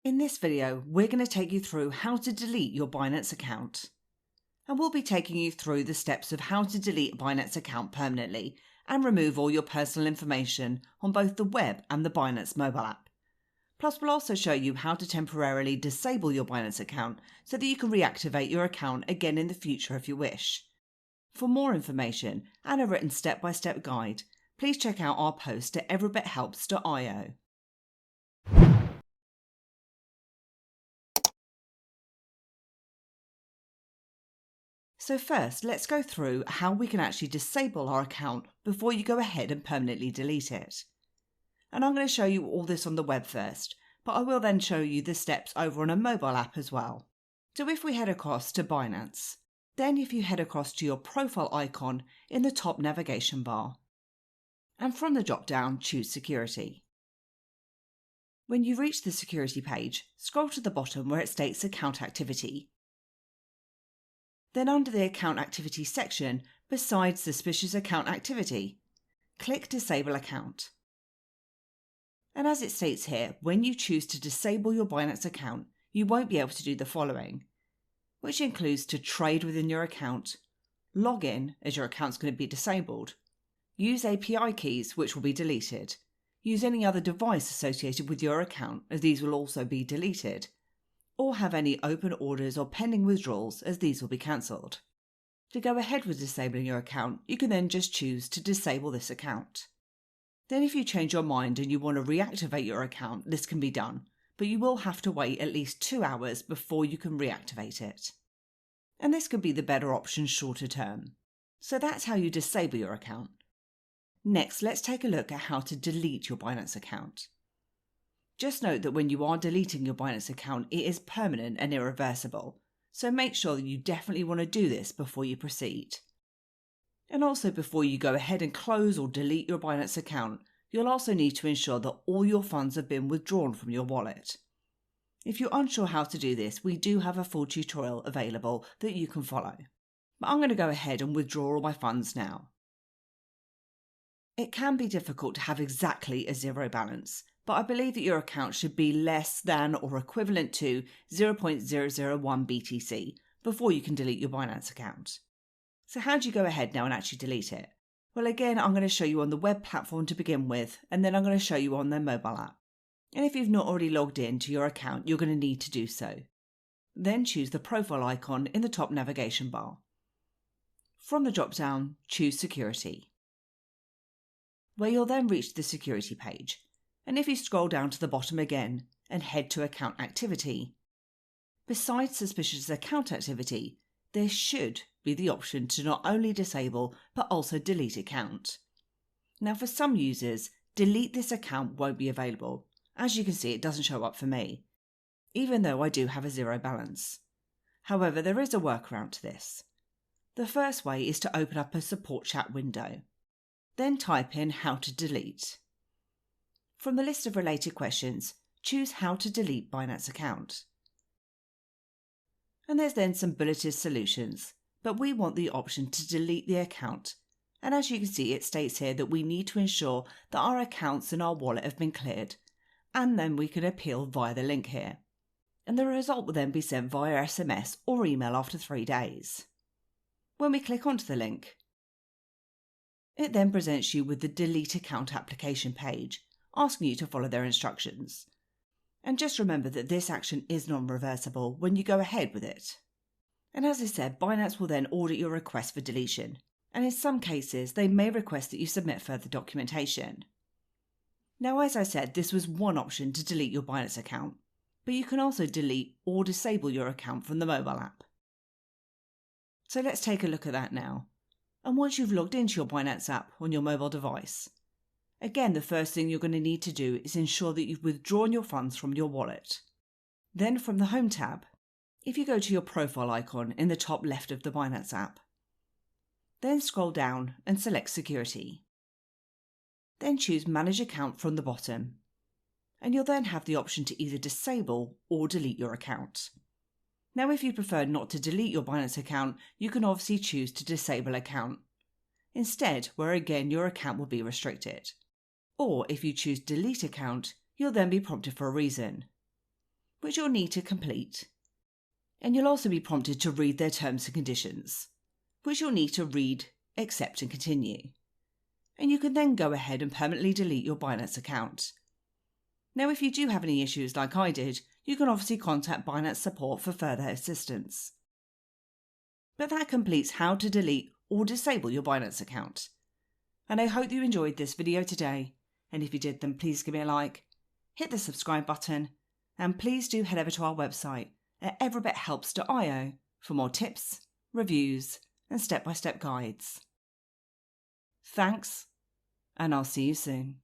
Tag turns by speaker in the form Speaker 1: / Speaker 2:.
Speaker 1: In this video, we're going to take you through how to delete your Binance account. And we'll be taking you through the steps of how to delete a Binance account permanently and remove all your personal information on both the web and the Binance mobile app. Plus, we'll also show you how to temporarily disable your Binance account so that you can reactivate your account again in the future if you wish. For more information and a written step-by-step guide, please check out our post at everybithelps.io. So first, let's go through how we can actually disable our account before you go ahead and permanently delete it. And I'm going to show you all this on the web first, but I will then show you the steps over on a mobile app as well. So if we head across to Binance, then if you head across to your profile icon in the top navigation bar, and from the drop-down choose Security. When you reach the security page, scroll to the bottom where it states Account Activity. Then under the Account Activity section, beside Suspicious Account Activity, click Disable Account. And as it states here, when you choose to disable your Binance account, you won't be able to do the following, which includes to trade within your account, log in as your account's going to be disabled, use API keys which will be deleted, use any other device associated with your account as these will also be deleted, or have any open orders or pending withdrawals as these will be cancelled. To go ahead with disabling your account, you can then just choose to disable this account. Then if you change your mind and you want to reactivate your account, this can be done, but you will have to wait at least 2 hours before you can reactivate it. And this could be the better option shorter term. So that's how you disable your account. Next, let's take a look at how to delete your Binance account. Just note that when you are deleting your Binance account, it is permanent and irreversible, so make sure that you definitely want to do this before you proceed. And also before you go ahead and close or delete your Binance account, you'll also need to ensure that all your funds have been withdrawn from your wallet. If you're unsure how to do this, we do have a full tutorial available that you can follow. But I'm going to go ahead and withdraw all my funds now. It can be difficult to have exactly a zero balance, but I believe that your account should be less than or equivalent to 0.001 BTC before you can delete your Binance account. So how do you go ahead now and actually delete it? Well, again, I'm going to show you on the web platform to begin with, and then I'm going to show you on their mobile app. And if you've not already logged in to your account, you're going to need to do so. Then choose the profile icon in the top navigation bar. From the drop-down, choose Security, where you'll then reach the security page. And if you scroll down to the bottom again and head to Account Activity, besides Suspicious Account Activity, there should be the option to not only disable but also delete account. Now for some users, delete this account won't be available. As you can see, it doesn't show up for me, even though I do have a zero balance. However, there is a workaround to this. The first way is to open up a support chat window. Then type in how to delete. From the list of related questions, choose how to delete Binance account. And there's then some bulleted solutions, but we want the option to delete the account. And as you can see, it states here that we need to ensure that our accounts in our wallet have been cleared, and then we can appeal via the link here. And the result will then be sent via SMS or email after 3 days. When we click onto the link, it then presents you with the Delete Account application page, asking you to follow their instructions. And just remember that this action is non-reversible when you go ahead with it. And as I said, Binance will then audit your request for deletion, and in some cases they may request that you submit further documentation. Now, as I said, this was one option to delete your Binance account, but you can also delete or disable your account from the mobile app. So let's take a look at that now. And once you've logged into your Binance app on your mobile device, again, the first thing you're going to need to do is ensure that you've withdrawn your funds from your wallet. Then from the Home tab, if you go to your profile icon in the top left of the Binance app, then scroll down and select Security. Then choose Manage Account from the bottom, and you'll then have the option to either disable or delete your account. Now, if you prefer not to delete your Binance account, you can obviously choose to disable account instead, where again your account will be restricted. Or if you choose delete account, you'll then be prompted for a reason. which you'll need to complete. And you'll also be prompted to read their terms and conditions, which you'll need to read, accept and continue. And you can then go ahead and permanently delete your Binance account. Now, if you do have any issues like I did, you can obviously contact Binance support for further assistance. But that completes how to delete or disable your Binance account. And I hope you enjoyed this video today. And if you did, then please give me a like, hit the subscribe button, and please do head over to our website at everybithelps.io for more tips, reviews, and step-by-step guides. Thanks, and I'll see you soon.